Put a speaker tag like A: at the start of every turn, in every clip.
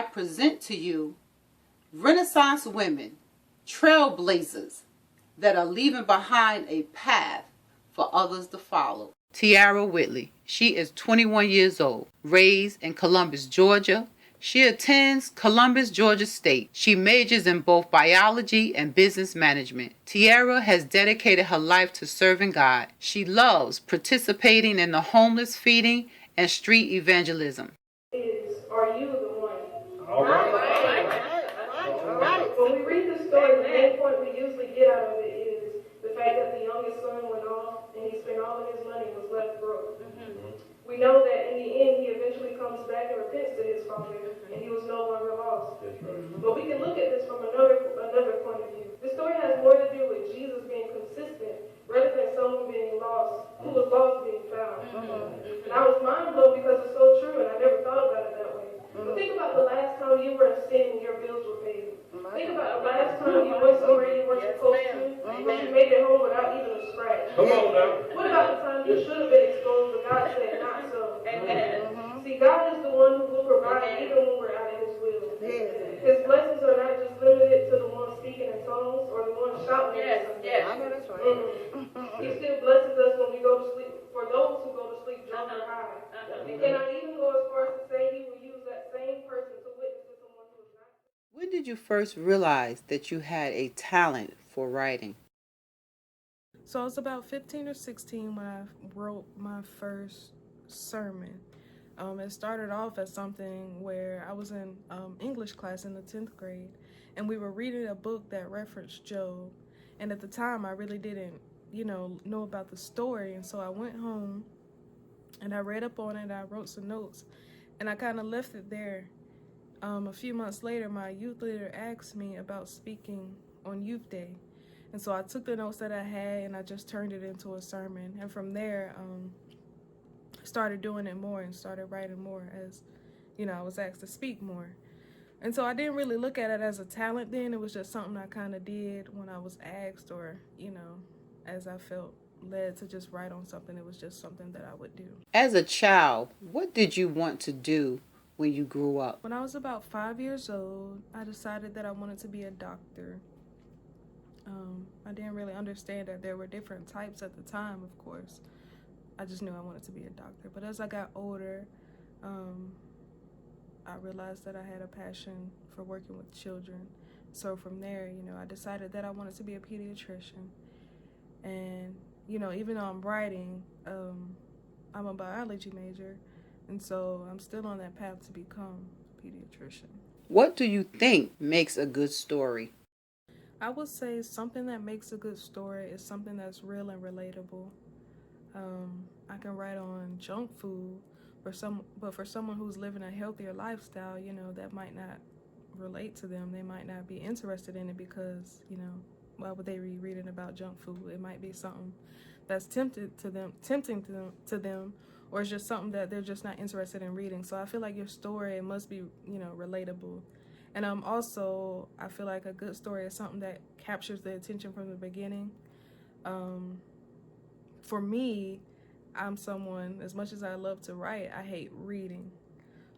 A: I present to you Renaissance women, trailblazers that are leaving behind a path for others to follow. Tiara Whitley. She is 21 years old, raised in Columbus, Georgia. She attends Columbus, Georgia State. She majors in both biology and business management. Tiara has dedicated her life to serving God. She loves participating in the homeless feeding and street evangelism.
B: Are you the one? All right. When we read the story, the main point we usually get out of it is the fact that the youngest son went off and he spent all of his money and was left broke. We know that in the end, he eventually comes back and repents to his father, and he was no longer lost. But we can look at this from another point of view. The story has more to do with Jesus being consistent rather than someone being lost, who was lost being found. And I was mind blown because it's so true, and I never thought about it that way. But think about the last time you were in sin and your bills were paid. Think about the last time you went somewhere you weren't supposed to, but you made it home without even a scratch.
C: Come on now.
B: What about the time you should have been exposed, but God said not so? See, God is the one who will provide even when we're out of His will. His blessings are not just limited to the one speaking in tongues or the one shouting.
D: I know that's right.
B: He still blesses us when we go to sleep, for those who go to sleep drunk or high. And I even go as far as to say He will use that same person to witness to someone who is not.
A: When did you first realize that you had a talent for writing?
E: So I was about 15 or 16 when I wrote my first sermon. It started off as something where I was in English class in the 10th grade, and we were reading a book that referenced Job. And at the time, I really didn't, know about the story. And so I went home and I read up on it. I wrote some notes, and I kind of left it there. A few months later, my youth leader asked me about speaking on Youth Day. And so I took the notes that I had and I just turned it into a sermon. And from there, started doing it more and started writing more as, I was asked to speak more. And so I didn't really look at it as a talent then. It was just something I kind of did when I was asked or, as I felt led to just write on something. It was just something that I would do.
A: As a child, what did you want to do when you grew up?
E: When I was about 5 years old, I decided that I wanted to be a doctor. I didn't really understand that there were different types at the time, of course. I just knew I wanted to be a doctor. But as I got older, I realized that I had a passion for working with children. So from there, I decided that I wanted to be a pediatrician. And, even though I'm writing, I'm a biology major. And so I'm still on that path to become a pediatrician.
A: What do you think makes a good story?
E: I would say something that makes a good story is something that's real and relatable. I can write on junk food, but for someone who's living a healthier lifestyle, that might not relate to them. They might not be interested in it because, why would they be reading about junk food? It might be something that's tempting to them, or it's just something that they're just not interested in reading. So I feel like your story must be, relatable. And also, I feel like a good story is something that captures the attention from the beginning. For me, I'm someone, as much as I love to write, I hate reading.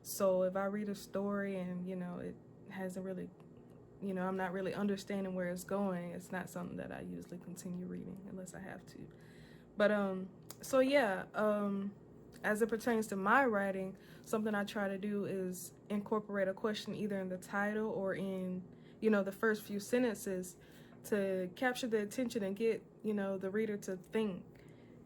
E: So if I read a story and, it hasn't really, I'm not really understanding where it's going, it's not something that I usually continue reading unless I have to. But, as it pertains to my writing, something I try to do is incorporate a question either in the title or in, the first few sentences to capture the attention and get, the reader to think.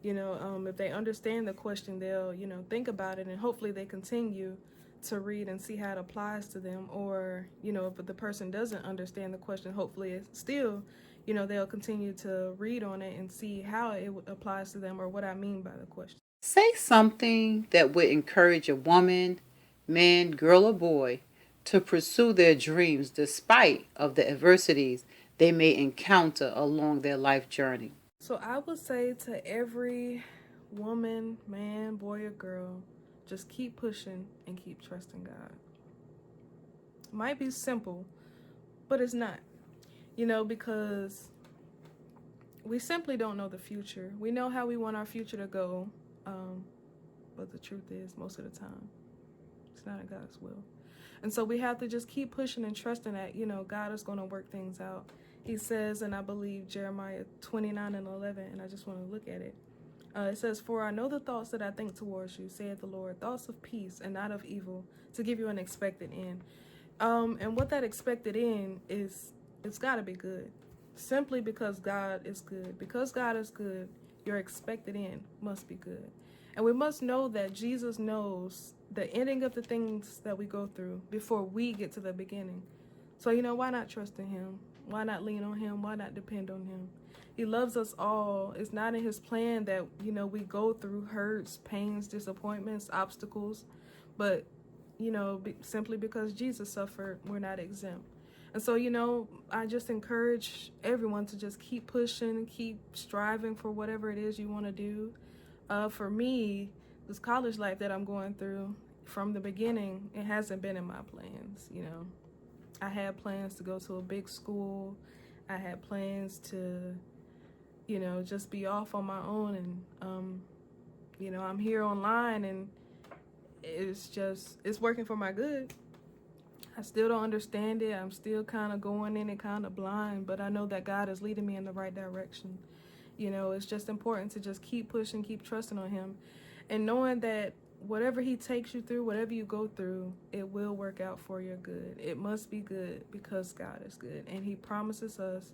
E: If they understand the question, they'll, think about it, and hopefully they continue to read and see how it applies to them. Or, if the person doesn't understand the question, hopefully it's still, they'll continue to read on it and see how it applies to them or what I mean by the question.
A: Say something that would encourage a woman, man, girl, or boy to pursue their dreams despite of the adversities they may encounter along their life journey.
E: So I would say to every woman, man, boy, or girl, just keep pushing and keep trusting God. It might be simple, but it's not. Because we simply don't know the future. We know how we want our future to go. But the truth is, most of the time, it's not in God's will. And so we have to just keep pushing and trusting that, God is going to work things out. He says, and I believe Jeremiah 29:11, and I just want to look at it. It says, "For I know the thoughts that I think towards you, saith the Lord, thoughts of peace and not of evil, to give you an expected end." And what that expected end is, it's got to be good. Simply because God is good. Because God is good, your expected end must be good. And we must know that Jesus knows the ending of the things that we go through before we get to the beginning. So, why not trust in him? Why not lean on him? Why not depend on him? He loves us all. It's not in his plan that, we go through hurts, pains, disappointments, obstacles. But, simply because Jesus suffered, we're not exempt. And so, I just encourage everyone to just keep pushing, keep striving for whatever it is you want to do. For me, this college life that I'm going through, from the beginning, it hasn't been in my plans. I had plans to go to a big school. I had plans to, just be off on my own. And, I'm here online, and it's working for my good. I still don't understand it. I'm still kind of going in it kind of blind, but I know that God is leading me in the right direction. It's just important to just keep pushing, keep trusting on him, and knowing that whatever he takes you through, whatever you go through, it will work out for your good. It must be good because God is good, and he promises us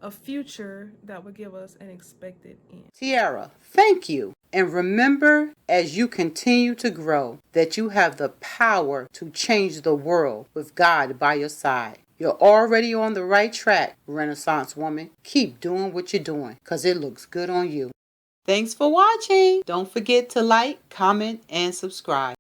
E: a future that will give us an expected end.
A: Tiara, thank you. And remember, as you continue to grow, that you have the power to change the world with God by your side. You're already on the right track, Renaissance woman. Keep doing what you're doing, because it looks good on you. Thanks for watching. Don't forget to like, comment, and subscribe.